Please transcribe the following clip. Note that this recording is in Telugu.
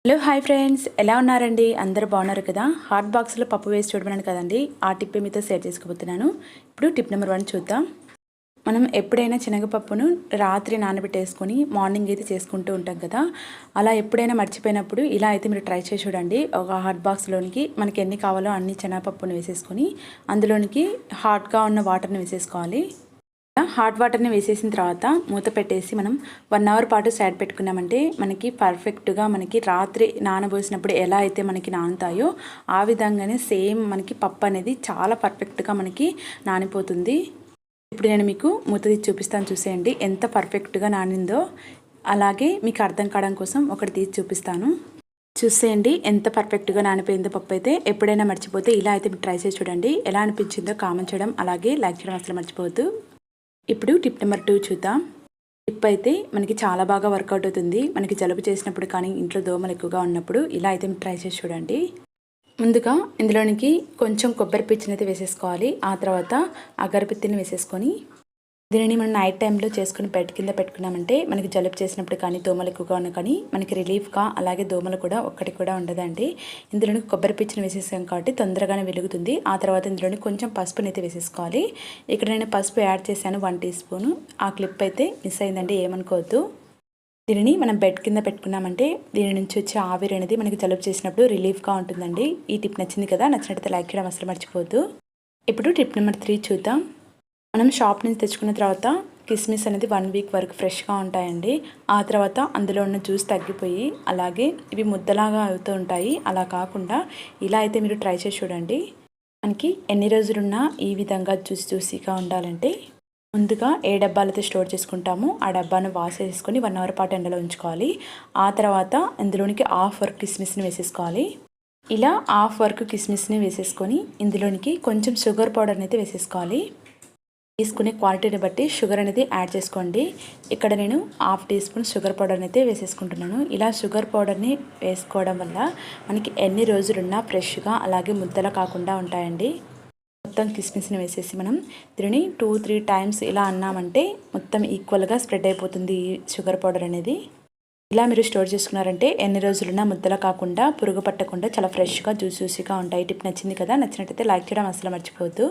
హలో హాయ్ ఫ్రెండ్స్, ఎలా ఉన్నారండి? అందరూ బాగున్నారు కదా? హాట్ బాక్స్లో పప్పు వేసి చూడమన్నాను కదండి, ఆ టిప్ మీతో షేర్ చేసుకోబోతున్నాను. ఇప్పుడు టిప్ నెంబర్ 1 చూద్దాం. మనం ఎప్పుడైనా శనగపప్పును రాత్రి నానబెట్టేసుకొని మార్నింగ్ అయితే చేసుకుంటూ ఉంటాం కదా. అలా ఎప్పుడైనా మర్చిపోయినప్పుడు ఇలా అయితే మీరు ట్రై చేసి చూడండి. ఒక హాట్ బాక్స్లోనికి మనకి ఎన్ని కావాలో అన్ని శనగపప్పును వేసేసుకొని అందులోనికి హాట్గా ఉన్న వాటర్ని వేసేసుకోవాలి. హాట్ వాటర్ని వేసేసిన తర్వాత మూత పెట్టేసి మనం 1 అవర్ పాటు సైడ్ పెట్టుకున్నామంటే మనకి పర్ఫెక్ట్గా మనకి రాత్రి నానబోసినప్పుడు ఎలా అయితే మనకి నానుతాయో ఆ విధంగానే సేమ్ మనకి పప్పు అనేది చాలా పర్ఫెక్ట్గా మనకి నానిపోతుంది. ఇప్పుడు నేను మీకు మూత తీసి చూపిస్తాను, చూసేయండి ఎంత పర్ఫెక్ట్గా నానిందో. అలాగే మీకు అర్థం కావడం కోసం ఒకటి తీసి చూపిస్తాను, చూసేయండి ఎంత పర్ఫెక్ట్గా నానిపోయిందో పప్పు అయితే. ఎప్పుడైనా మర్చిపోతే ఇలా అయితే మీరు ట్రై చేసి చూడండి. ఎలా అనిపించిందో కామెంట్ చేయడం అలాగే లైక్ చేయడం అసలు మర్చిపోవద్దు. ఇప్పుడు టిప్ నెంబర్ 2 చూద్దాం. టిప్ అయితే మనకి చాలా బాగా వర్కౌట్ అవుతుంది. మనకి జలుబు చేసినప్పుడు కానీ ఇంట్లో దోమలు ఎక్కువగా ఉన్నప్పుడు ఇలా అయితే ట్రై చేసి చూడండి. ముందుగా ఇందులోనికి కొంచెం కొబ్బరి పిచ్చిని అయితే వేసేసుకోవాలి. ఆ తర్వాత అగరబత్తిని వేసేసుకొని దీనిని మనం నైట్ టైంలో చేసుకుని బెడ్ కింద పెట్టుకున్నామంటే మనకి జలుబు చేసినప్పుడు కానీ దోమలు ఎక్కువగా ఉన్నా కానీ మనకి రిలీఫ్గా, అలాగే దోమలు కూడా ఒక్కటి కూడా ఉండదండి. ఇందులోని కొబ్బరి పిచ్చిని వేసేసాం కాబట్టి తొందరగానే వెలుగుతుంది. ఆ తర్వాత ఇందులోని కొంచెం పసుపుని అయితే వేసేసుకోవాలి. ఇక్కడ నేను పసుపు యాడ్ చేశాను 1 టీ స్పూను. ఆ క్లిప్ అయితే మిస్ అయిందండి, ఏమనుకోవద్దు. దీనిని మనం బెడ్ కింద పెట్టుకున్నామంటే దీని నుంచి వచ్చే ఆవిరి అనేది మనకి జలుబు చేసినప్పుడు రిలీఫ్గా ఉంటుందండి. ఈ టిప్ నచ్చింది కదా? నచ్చినట్లయితే లైక్ చేయడం అసలు మర్చిపోవద్దు. ఇప్పుడు టిప్ నెంబర్ 3 చూద్దాం. మనం షాప్ నుంచి తెచ్చుకున్న తర్వాత కిస్మిస్ అనేది 1 వీక్ వరకు ఫ్రెష్గా ఉంటాయండి. ఆ తర్వాత అందులో ఉన్న జ్యూస్ తగ్గిపోయి అలాగే ఇవి ముద్దలాగా అవుతూ ఉంటాయి. అలా కాకుండా ఇలా అయితే మీరు ట్రై చేసి చూడండి. మనకి ఎన్ని రోజులున్నా ఈ విధంగా జ్యూసీగా ఉండాలంటే ముందుగా ఏ డబ్బాలు అయితే స్టోర్ చేసుకుంటామో ఆ డబ్బాను వాష్ చేసుకొని 1 అవర్ పాటు ఎండలో ఉంచుకోవాలి. ఆ తర్వాత ఇందులోనికి హాఫ్ వర్క్ కిస్మిస్ని వేసేసుకోవాలి. ఇలా హాఫ్ వర్క్ కిస్మిస్ని వేసేసుకొని ఇందులోనికి కొంచెం షుగర్ పౌడర్ని అయితే వేసేసుకోవాలి. తీసుకునే క్వాలిటీని బట్టి షుగర్ అనేది యాడ్ చేసుకోండి. ఇక్కడ నేను 1/2 టీ స్పూన్ షుగర్ పౌడర్ని అయితే వేసేసుకుంటున్నాను. ఇలా షుగర్ పౌడర్ని వేసుకోవడం వల్ల మనకి ఎన్ని రోజులున్నా ఫ్రెష్గా అలాగే ముద్దలా కాకుండా ఉంటాయండి. మొత్తం కిస్మిస్ని వేసేసి మనం దీనిని 2-3 టైమ్స్ ఇలా అన్నామంటే మొత్తం ఈక్వల్గా స్ప్రెడ్ అయిపోతుంది ఈ షుగర్ పౌడర్ అనేది. ఇలా మీరు స్టోర్ చేసుకున్నారంటే ఎన్ని రోజులున్నా ముద్దలా కాకుండా పురుగు పట్టకుండా చాలా ఫ్రెష్గా జ్యూసీగా ఉంటాయి. టిప్ నచ్చింది కదా? నచ్చినట్టయితే లైక్ చేయడం అసలు మర్చిపోవద్దు.